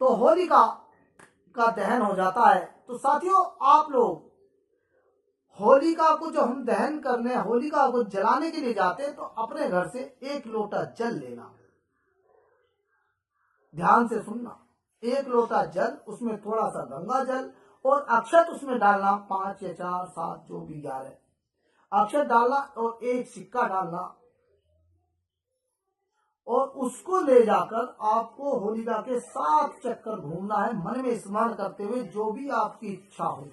तो होलिका का दहन हो जाता है। तो साथियों, आप लोग होलिका को जो हम दहन करने, होलिका को जलाने के लिए जाते हैं, तो अपने घर से 1 लोटा जल लेना। ध्यान से सुनना, 1 लोटा जल, उसमें थोड़ा सा गंगा जल और अक्षत उसमें डालना, 5 या 4, 7 जो भी 11 अक्षत डालना और 1 सिक्का डालना, और उसको ले जाकर आपको होलिका के 7 चक्कर घूमना है, मन में स्मरण करते हुए जो भी आपकी इच्छा हो,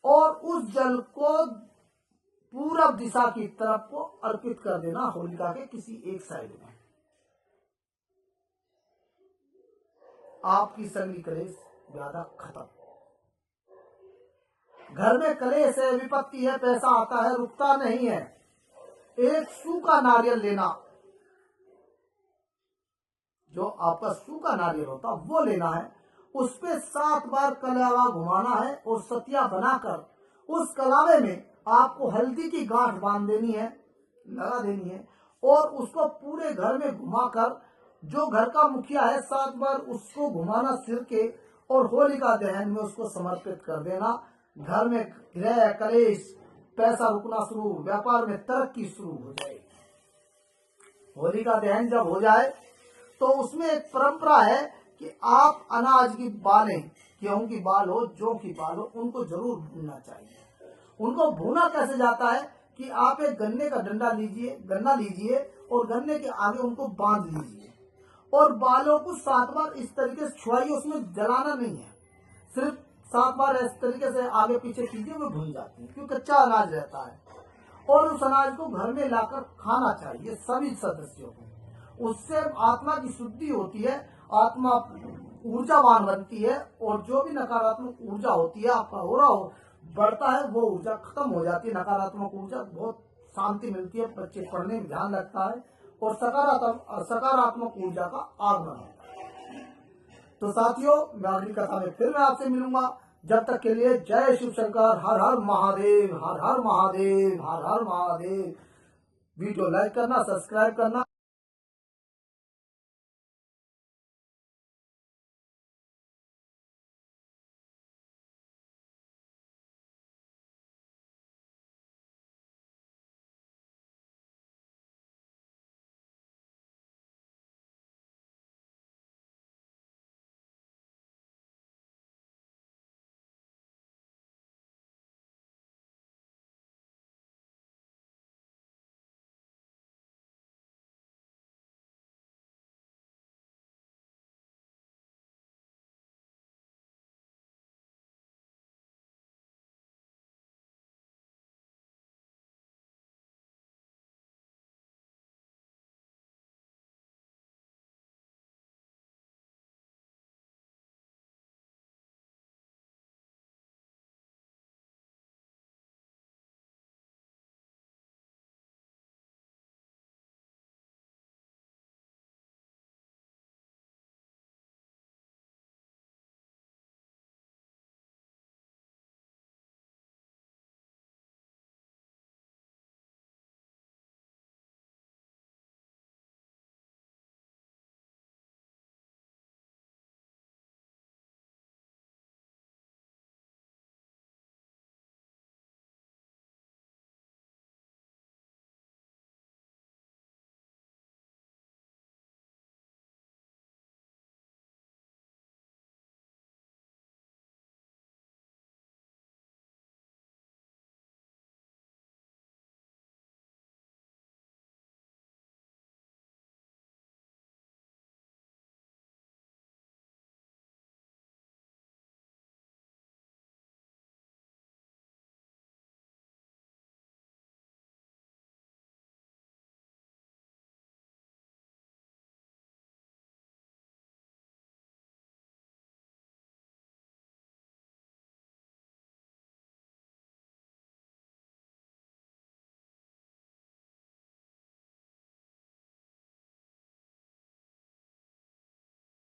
और उस जल को पूरब दिशा की तरफ को अर्पित कर देना, होलिका के किसी एक साइड में। आपकी सगली कलेश ज्यादा खत्म। घर में कलेश है, विपत्ति है, पैसा आता है, रुकता नहीं है। 1 सूखा नारियल लेना, जो आपका सूखा नारियल होता वो लेना है, उस पे 7 बार कलावा घुमाना है, और सतिया बनाकर उस कलावे में आपको हल्दी की गांठ बांध देनी है, लगा देनी है, और उसको पूरे घर में घुमाकर, जो घर का मुखिया है 7 बार उसको घुमाना सिर के, और होलिका दहन में उसको समर्पित कर देना। घर में गृह कलेश, पैसा रुकना शुरू, व्यापार में तरक्की शुरू हो जाएगी। होलिका दहन जब हो जाए तो उसमें एक परंपरा है कि आप अनाज की बालें, गेहूं की बाल हो, जौ की बाल हो, उनको जरूर भूनना चाहिए। उनको भूना कैसे जाता है कि आप एक गन्ने का डंडा लीजिए, गन्ना लीजिए, और गन्ने के आगे उनको बांध लीजिए, और बालों को 7 बार इस तरीके से छुआइए, उसमें जलाना नहीं है, सिर्फ 7 बार इस तरीके से आगे पीछे कीजिए, वो भून जाती है, क्योंकि कच्चा अनाज रहता है। और उस अनाज को घर में लाकर खाना चाहिए सभी सदस्यों को। उससे आत्मा की शुद्धि होती है, आत्मा ऊर्जावान बनती है, और जो भी नकारात्मक ऊर्जा होती है, आपका हो रहा हो बढ़ता है, वो ऊर्जा खत्म हो जाती है। नकारात्मक ऊर्जा, बहुत शांति मिलती है, बच्चे पढ़ने में ध्यान लगता है, और सकारात्मक ऊर्जा का आगमन होता है। तो साथियों, मैं अगली कथा में फिर मैं आपसे मिलूंगा। जब तक के लिए जय शिव शंकर, हर हर महादेव, हर हर महादेव, हर हर महादेव। वीडियो लाइक करना, सब्सक्राइब करना।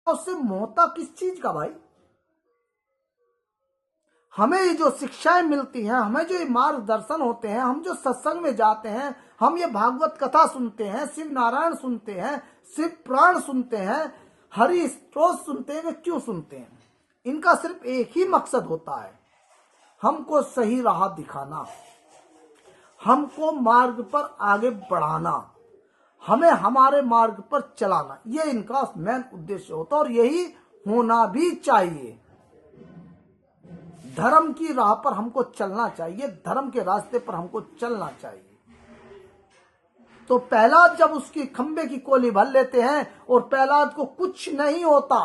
उससे मोहता किस चीज का भाई? हमें ये जो शिक्षाएं मिलती हैं, हमें जो ये मार्गदर्शन होते हैं, हम जो सत्संग में जाते हैं, हम ये भागवत कथा सुनते हैं, शिव नारायण सुनते हैं, शिव पुराण सुनते हैं, हरि रोज सुनते हैं। वे क्यों सुनते हैं? इनका सिर्फ एक ही मकसद होता है, हमको सही राह दिखाना, हमको मार्ग पर आगे बढ़ाना, हमें हमारे मार्ग पर चलाना। ये इनका मेन उद्देश्य होता है और यही होना भी चाहिए। धर्म की राह पर हमको चलना चाहिए, धर्म के रास्ते पर हमको चलना चाहिए। तो प्रहलाद जब उसकी खंबे की कोली भर लेते हैं और प्रहलाद को कुछ नहीं होता,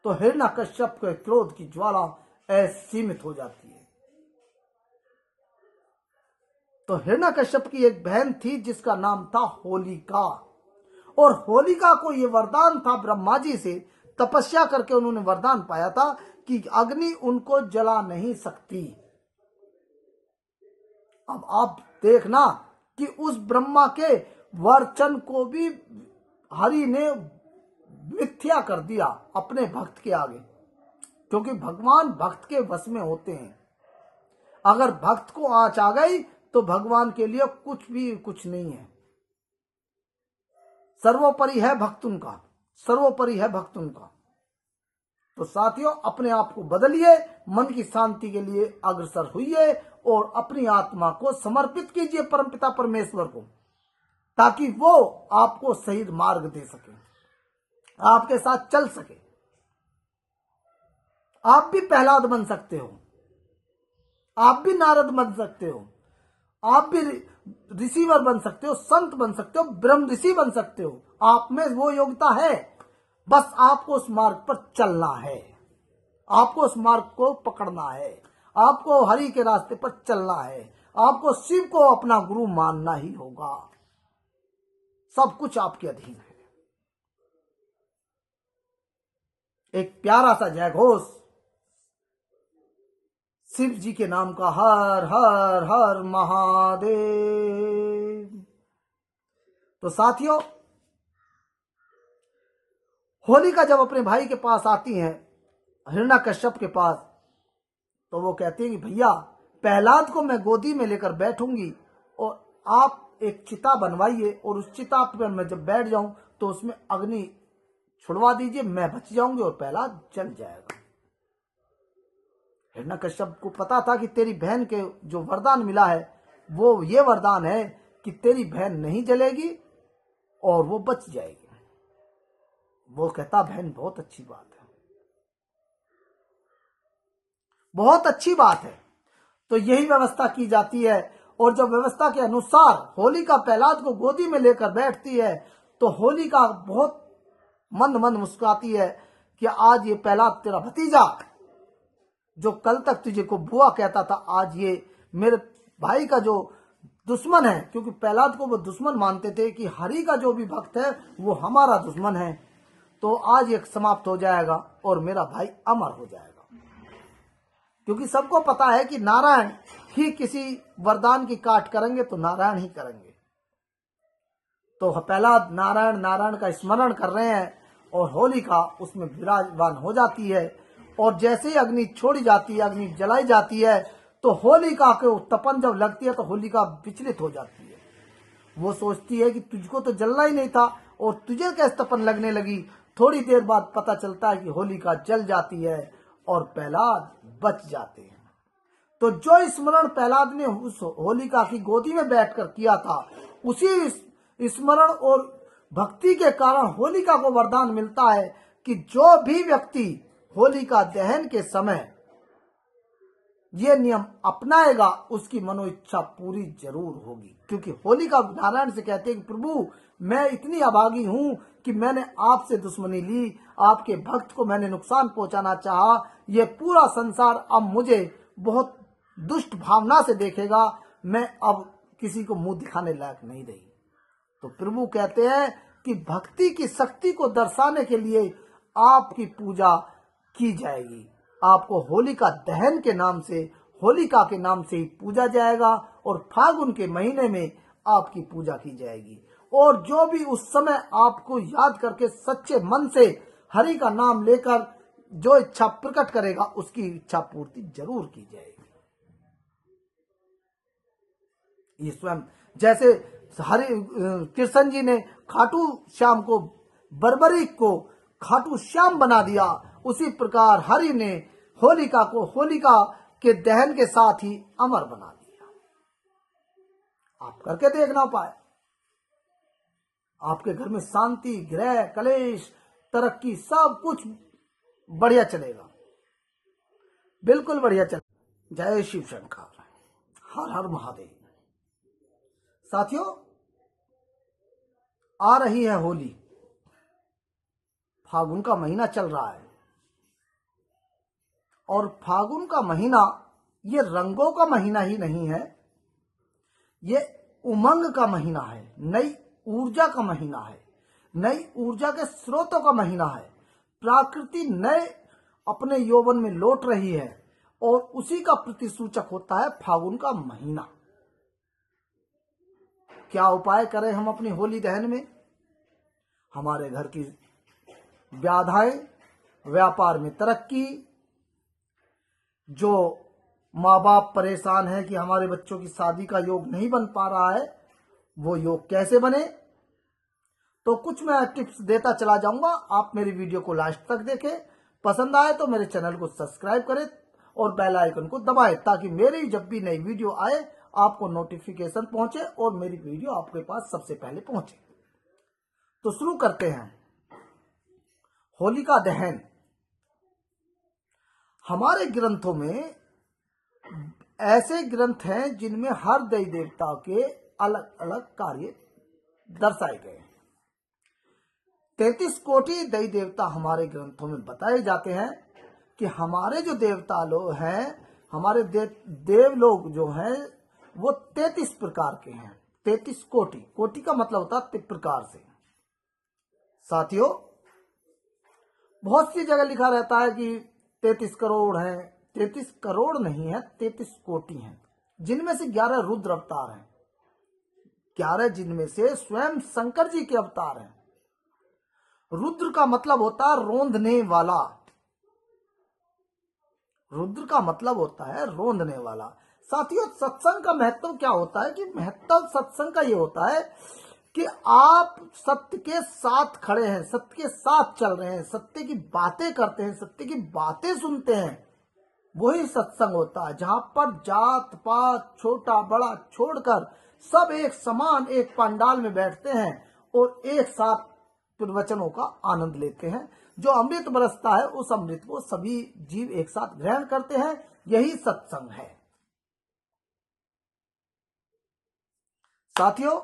तो हिरण्यकश्यप के क्रोध की ज्वाला असीमित हो जाती है। तो हिरण्यकश्यप की एक बहन थी जिसका नाम था होलिका, और होलिका को यह वरदान था ब्रह्मा जी से, तपस्या करके उन्होंने वरदान पाया था कि अग्नि उनको जला नहीं सकती। अब आप देखना कि उस ब्रह्मा के वचन को भी हरि ने मिथ्या कर दिया अपने भक्त के आगे, क्योंकि भगवान भक्त के वश में होते हैं। अगर भक्त को आंच आ गई तो भगवान के लिए कुछ भी कुछ नहीं है। सर्वोपरि है भक्त उनका, सर्वोपरि है भक्त उनका। तो साथियों, अपने आप को बदलिए, मन की शांति के लिए अग्रसर होइए और अपनी आत्मा को समर्पित कीजिए परमपिता परमेश्वर को, ताकि वो आपको सही मार्ग दे सके, आपके साथ चल सके। आप भी प्रहलाद बन सकते हो, आप भी नारद बन सकते हो, आप भी रिसीवर बन सकते हो, संत बन सकते हो, ब्रह्म ऋषि बन सकते हो। आप में वो योग्यता है, बस आपको उस मार्ग पर चलना है, आपको उस मार्ग को पकड़ना है, आपको हरि के रास्ते पर चलना है, आपको शिव को अपना गुरु मानना ही होगा। सब कुछ आपके अधीन है। एक प्यारा सा जय घोष शिव जी के नाम का, हर हर हर महादेव। तो साथियों, होलिका जब अपने भाई के पास आती हैं, हिरण्यकश्यप के पास, तो वो कहती है कि भैया, प्रहलाद को मैं गोदी में लेकर बैठूंगी और आप एक चिता बनवाइए और उस चिता पर मैं जब बैठ जाऊं तो उसमें अग्नि छुड़वा दीजिए, मैं बच जाऊंगी और प्रहलाद जल जाएगा। हिरण्यकश्यप को पता था कि तेरी बहन के जो वरदान मिला है वो ये वरदान है कि तेरी बहन नहीं जलेगी और वो बच जाएगी। वो कहता, बहन बहुत अच्छी बात है, बहुत अच्छी बात है। तो यही व्यवस्था की जाती है, और जब व्यवस्था के अनुसार होलिका प्रहलाद को गोदी में लेकर बैठती है तो होलिका बहुत मंद मंद मुस्कुराती है कि आज ये प्रहलाद तेरा भतीजा, जो कल तक तुझे को बुआ कहता था, आज ये मेरे भाई का जो दुश्मन है, क्योंकि प्रहलाद को वो दुश्मन मानते थे कि हरि का जो भी भक्त है वो हमारा दुश्मन है, तो आज ये समाप्त हो जाएगा और मेरा भाई अमर हो जाएगा। क्योंकि सबको पता है कि नारायण ही किसी वरदान की काट करेंगे तो नारायण ही करेंगे। तो प्रहलाद नारायण नारायण का स्मरण कर रहे हैं और होलिका उसमें विराजमान हो जाती है, और जैसे ही अग्नि छोड़ी जाती है, अग्नि जलाई जाती है, तो होलिका को तपन जब लगती है तो होलिका विचलित हो जाती है। वो सोचती है कि तुझको तो जलना ही नहीं था और तुझे कैसे तपन लगने लगी। थोड़ी देर बाद पता चलता है कि होलिका जल जाती है और प्रहलाद बच जाते हैं। तो जो स्मरण प्रहलाद ने उस होलिका की गोदी में बैठकर किया था, उसी स्मरण और भक्ति के कारण होलिका को वरदान मिलता है कि जो भी व्यक्ति होलिका दहन के समय ये नियम अपनाएगा उसकी मनोइच्छा पूरी जरूर होगी। क्योंकि होलिका नारायण से कहते हैं कि प्रभु, मैं इतनी अभागी हूं कि मैंने आपसे दुश्मनी ली, आपके भक्त को मैंने नुकसान पहुंचाना चाहा, ये पूरा संसार अब मुझे बहुत दुष्ट भावना से देखेगा, मैं अब किसी को मुंह दिखाने लायक नहीं रही। तो प्रभु कहते हैं कि भक्ति की शक्ति को दर्शाने के लिए आपकी पूजा की जाएगी, आपको होलिका दहन के नाम से, होलिका के नाम से ही पूजा जाएगा, और फागुन के महीने में आपकी पूजा की जाएगी। और जो भी उस समय आपको याद करके सच्चे मन से हरि का नाम लेकर जो इच्छा प्रकट करेगा उसकी इच्छा पूर्ति जरूर की जाएगी। ये स्वयं जैसे हरि कृष्ण जी ने खाटू श्याम को बर्बरीक को खाटू श्याम बना दिया, उसी प्रकार हरि ने होलिका को होलिका के दहन के साथ ही अमर बना दिया। आप करके देखना उपाय, आपके घर में शांति, गृह, कलेश, तरक्की, सब कुछ बढ़िया चलेगा, बिल्कुल बढ़िया चलेगा। जय शिव शंकर, हर हर महादेव। साथियों, आ रही है होली, फागुन का महीना चल रहा है, और फागुन का महीना ये रंगों का महीना ही नहीं है, ये उमंग का महीना है, नई ऊर्जा का महीना है, नई ऊर्जा के स्रोतों का महीना है। प्रकृति नए अपने यौवन में लौट रही है, और उसी का प्रतिसूचक होता है फागुन का महीना। क्या उपाय करें हम अपनी होली दहन में? हमारे घर की व्याधाएं, व्यापार में तरक्की, जो माँ बाप परेशान है कि हमारे बच्चों की शादी का योग नहीं बन पा रहा है, वो योग कैसे बने, तो कुछ मैं टिप्स देता चला जाऊंगा। आप मेरी वीडियो को लास्ट तक देखें, पसंद आए तो मेरे चैनल को सब्सक्राइब करें और बेल आइकन को दबाएं, ताकि मेरी जब भी नई वीडियो आए आपको नोटिफिकेशन पहुंचे और मेरी वीडियो आपके पास सबसे पहले पहुंचे। तो शुरू करते हैं। होलिका दहन। हमारे ग्रंथों में ऐसे ग्रंथ हैं जिनमें हर देवी देवता के अलग अलग कार्य दर्शाए गए हैं। 33 कोटि देवी देवता हमारे ग्रंथों में बताए जाते हैं कि हमारे जो देवता लोग हैं, हमारे देव लोग जो हैं, वो 33 प्रकार के हैं। 33 कोटि, कोटि का मतलब होता है प्रकार से। साथियों, बहुत सी जगह लिखा रहता है कि 33 करोड़ हैं। 33 करोड़ नहीं है, 33 कोटि हैं, जिनमें से 11 रुद्र अवतार हैं, 11 जिनमें से स्वयं शंकर जी के अवतार हैं। रुद्र का मतलब होता है रोंदने वाला। रुद्र का मतलब होता है रोंदने वाला। साथियों, सत्संग का महत्व क्या होता है? कि महत्व सत्संग का ये होता है कि आप सत्य के साथ खड़े हैं, सत्य के साथ चल रहे हैं, सत्य की बातें करते हैं, सत्य की बातें सुनते हैं। वही सत्संग होता है, जहां पर जात पात, छोटा बड़ा छोड़कर सब एक समान एक पंडाल में बैठते हैं और एक साथ प्रवचनों का आनंद लेते हैं। जो अमृत बरसता है, उस अमृत को सभी जीव एक साथ ग्रहण करते हैं। यही सत्संग है। साथियों,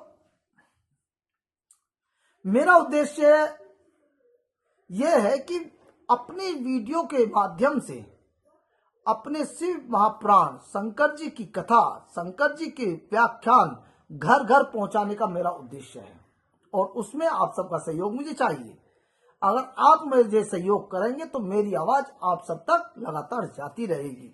मेरा उद्देश्य यह है कि अपनी वीडियो के माध्यम से अपने शिव महाप्राण शंकर जी की कथा, शंकर जी के व्याख्यान घर घर पहुंचाने का मेरा उद्देश्य है, और उसमें आप सबका सहयोग मुझे चाहिए। अगर आप मुझे सहयोग करेंगे तो मेरी आवाज आप सब तक लगातार जाती रहेगी,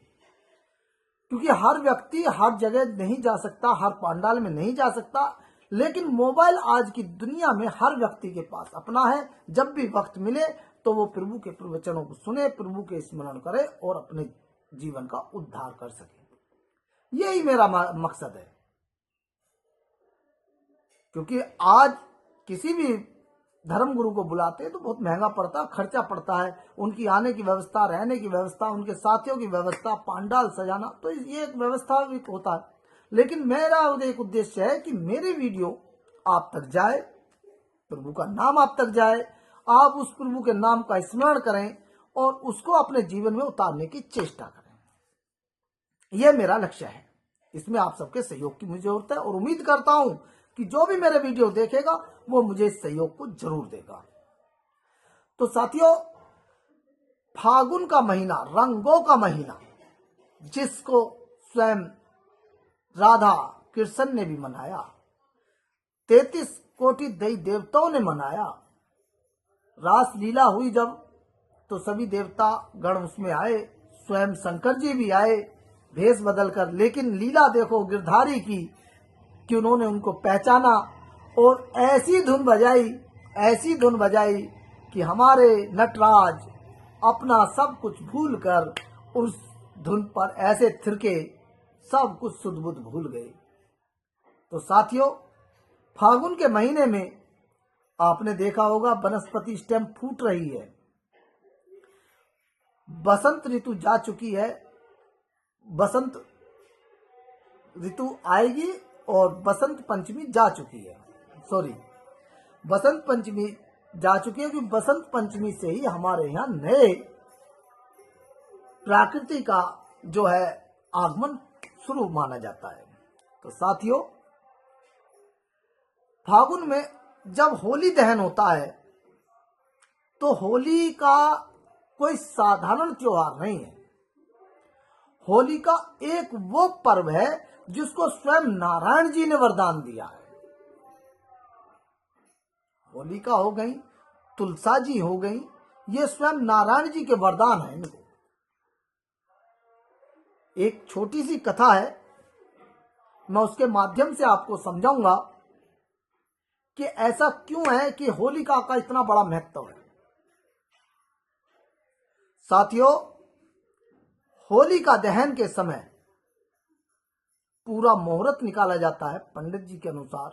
क्योंकि हर व्यक्ति हर जगह नहीं जा सकता, हर पंडाल में नहीं जा सकता, लेकिन मोबाइल आज की दुनिया में हर व्यक्ति के पास अपना है। जब भी वक्त मिले तो वो प्रभु के प्रवचनों को सुने, प्रभु के स्मरण करे और अपने जीवन का उद्धार कर सके। यही मेरा मकसद है। क्योंकि आज किसी भी धर्म गुरु को बुलाते हैं तो बहुत महंगा पड़ता है, खर्चा पड़ता है, उनकी आने की व्यवस्था, रहने की व्यवस्था, उनके साथियों की व्यवस्था, पंडाल सजाना, तो ये एक व्यवस्था भी होता है। लेकिन मेरा एक उद्देश्य है कि मेरी वीडियो आप तक जाए, प्रभु का नाम आप तक जाए, आप उस प्रभु के नाम का स्मरण करें और उसको अपने जीवन में उतारने की चेष्टा करें। यह मेरा लक्ष्य है। इसमें आप सबके सहयोग की मुझे जरूरत है, और उम्मीद करता हूं कि जो भी मेरे वीडियो देखेगा वो मुझे सहयोग को जरूर देगा। तो साथियों, फागुन का महीना, रंगों का महीना, जिसको स्वयं राधा कृष्ण ने भी मनाया, 33 कोटि देवी देवताओं ने मनाया। रास लीला हुई जब, तो सभी देवता गण उसमें आए, स्वयं शंकर जी भी आए भेष बदलकर। लेकिन लीला देखो गिरधारी की, कि उन्होंने उनको पहचाना और ऐसी धुन बजाई, ऐसी धुन बजाई कि हमारे नटराज अपना सब कुछ भूलकर उस धुन पर ऐसे थिरके, सब कुछ सुध बुध भूल गए। तो साथियों, फागुन के महीने में आपने देखा होगा वनस्पति स्टेम फूट रही है, बसंत ऋतु जा चुकी है, बसंत ऋतु आएगी और बसंत पंचमी जा चुकी है, बसंत पंचमी जा चुकी है, क्योंकि बसंत पंचमी से ही हमारे यहाँ नए प्रकृति का जो है आगमन शुरू माना जाता है। तो साथियों, फागुन में जब होली दहन होता है तो होली का कोई साधारण त्योहार नहीं है। होली का एक वो पर्व है जिसको स्वयं नारायण जी ने वरदान दिया है। होलिका हो गई, तुलसा जी हो गई, ये स्वयं नारायण जी के वरदान है इनको। एक छोटी सी कथा है, मैं उसके माध्यम से आपको समझाऊंगा कि ऐसा क्यों है कि होलिका का इतना बड़ा महत्व है। साथियों, होलिका दहन के समय पूरा मुहूर्त निकाला जाता है पंडित जी के अनुसार।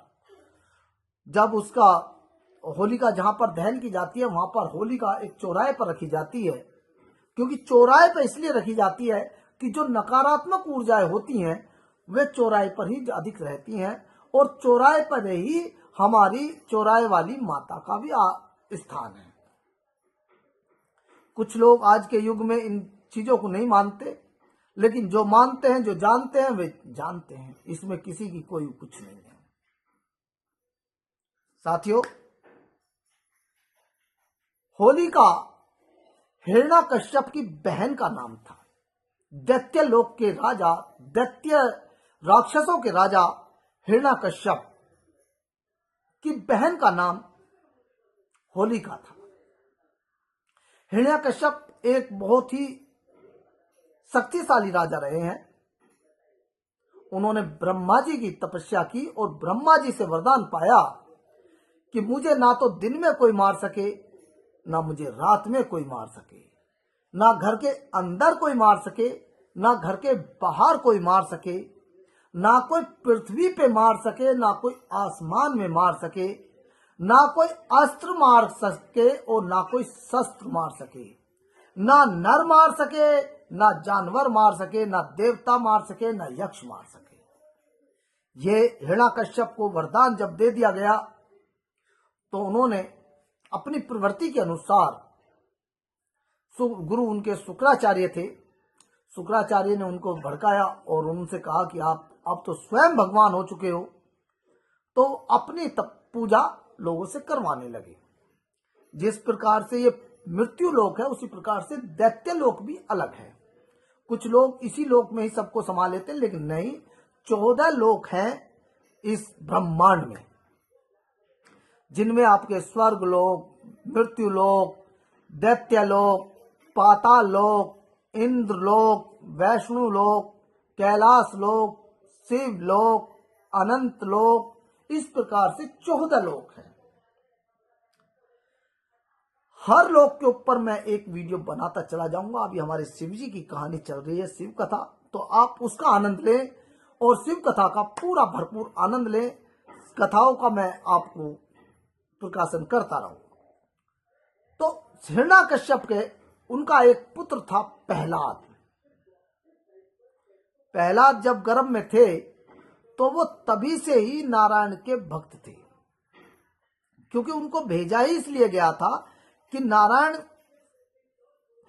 जब उसका होलिका जहां पर दहन की जाती है वहां पर होलिका एक चौराहे पर रखी जाती है, क्योंकि चौराहे पर इसलिए रखी जाती है कि जो नकारात्मक ऊर्जाएं होती हैं वे चौराहे पर ही अधिक रहती हैं, और चौराहे पर ही हमारी चौराहे वाली माता का भी स्थान है। कुछ लोग आज के युग में इन चीजों को नहीं मानते, लेकिन जो मानते हैं, जो जानते हैं, वे जानते हैं, इसमें किसी की कोई कुछ नहीं है। साथियों, होलिका हिरण्याकश्यप की बहन का नाम था। दैत्य लोक के राजा, दैत्य राक्षसों के राजा हिरण्याकश्यप की बहन का नाम होलिका था। हिरण्याकश्यप एक बहुत ही शक्तिशाली राजा रहे हैं। उन्होंने ब्रह्मा जी की तपस्या की और ब्रह्मा जी से वरदान पाया कि मुझे ना तो दिन में कोई मार सके, ना मुझे रात में कोई मार सके, ना घर के अंदर कोई मार सके, ना घर के बाहर कोई मार सके, ना कोई पृथ्वी पे मार सके, ना कोई आसमान में मार सके, ना कोई अस्त्र मार सके और ना कोई शस्त्र मार सके, ना नर मार सके, ना जानवर मार सके, ना देवता मार सके, ना यक्ष मार सके। ये हिरण्याकश्यप को वरदान जब दे दिया गया तो उन्होंने अपनी प्रवृत्ति के अनुसार, गुरु उनके शुक्राचार्य थे, शुक्राचार्य ने उनको भड़काया और उनसे कहा कि आप अब तो स्वयं भगवान हो चुके हो, तो अपनी पूजा लोगों से करवाने लगे। जिस प्रकार से ये मृत्यु लोक है उसी प्रकार से दैत्य लोक भी अलग है। कुछ लोग इसी लोक में ही सबको संभाल लेते हैं, लेकिन नहीं, 14 लोक हैं इस ब्रह्मांड में, जिनमें आपके स्वर्ग लोक, मृत्यु लोक, दैत्य लोक, पाताल लोक, इंद्र लोक, वैष्णु लोक, कैलाश लोक, शिव लोक, अनंत लोक, इस प्रकार से 14 लोक हैं। हर लोक के ऊपर मैं एक वीडियो बनाता चला जाऊंगा। अभी हमारे शिव जी की कहानी चल रही है, शिव कथा, तो आप उसका आनंद लें और शिव कथा का पूरा भरपूर आनंद लें। कथाओं का मैं आपको प्रकाशन करता रहूं। तो हिरण्याकश्यप के उनका एक पुत्र था प्रहलाद। प्रहलाद जब गर्भ में थे तो वो तभी से ही नारायण के भक्त थे, क्योंकि उनको भेजा ही इसलिए गया था कि नारायण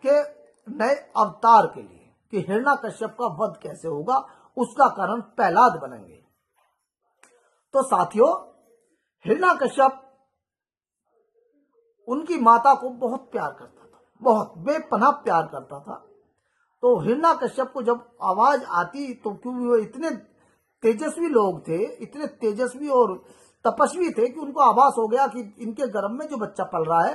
के नए अवतार के लिए, कि हिरण्याकश्यप का वध कैसे होगा, उसका कारण प्रहलाद बनेंगे। तो साथियों, हिरण्याकश्यप उनकी माता को बहुत प्यार करता था, बहुत बेपनाह प्यार करता था। तो हिरण्याकश्यप को जब आवाज आती तो, क्योंकि वो इतने तेजस्वी लोग थे, इतने तेजस्वी और तपस्वी थे, कि उनको आभास हो गया कि इनके गर्भ में जो बच्चा पल रहा है